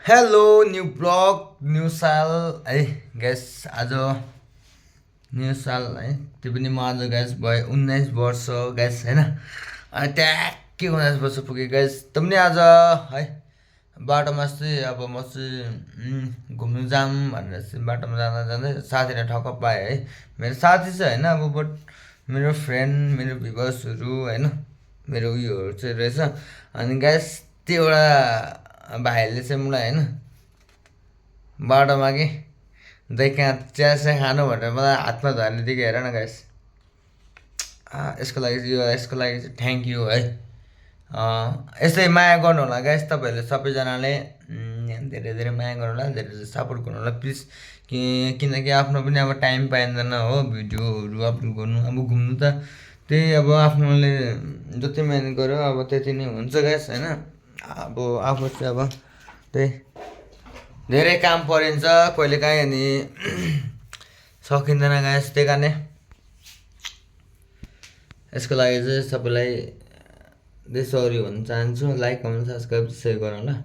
hello new blog new साल है gas आज न्यू साल है त्यो पनि म आज ग्यास भयो 19 वर्ष ग्यास होइन अनि ट्याक्कै 19 वर्ष पुगेँ ग्यास त पनि आज है बाटोमा चाहिँ अब म चाहिँ घुम्नु जाऊँ भनेर चाहिँ बाटोमा जाँदा जाँदै साथीलाई ठक्क पाएँ है मेरो साथी चाहिँ होइन अब बट मेरो फ्रेन्ड मेरो भिभर्सहरू होइन मेरो उयोहरू चाहिँ रहेछ अनि ग्यास त्यो एउटा भाइले चाहिँ मलाई होइन बाटोमा कि दाइ कहाँ चिया सिया खानु भनेर मलाई हातमा धर्ने दिएको हेर न गाइस यसको लागि चाहिँ थ्याङ्क यू है यसै माया गर्नु होला गाइस तपाईँहरूले सबैजनाले धेरै धेरै माया गर्नु होला धेरै धेरै सपोर्ट गर्नु होला प्लिज किनकि आफ्नो पनि अब टाइम पाइँदैन हो भिडियोहरू अपलोड गर्नु अब घुम्नु त त्यही अब आफ्नोले जति मिहिनेत गर्यो अब त्यति नै हुन्छ गाइस होइन अब आफू चाहिँ अब त्यही धेरै काम परिन्छ कहिलेकाहीँ अनि सकिँदैन गाइस त्यही कारण यसको लागि चाहिँ सबैलाई सरी भन्न चाहन्छु लाइक कमेन्ट सब्सक्राइब सेयर गरौँ ल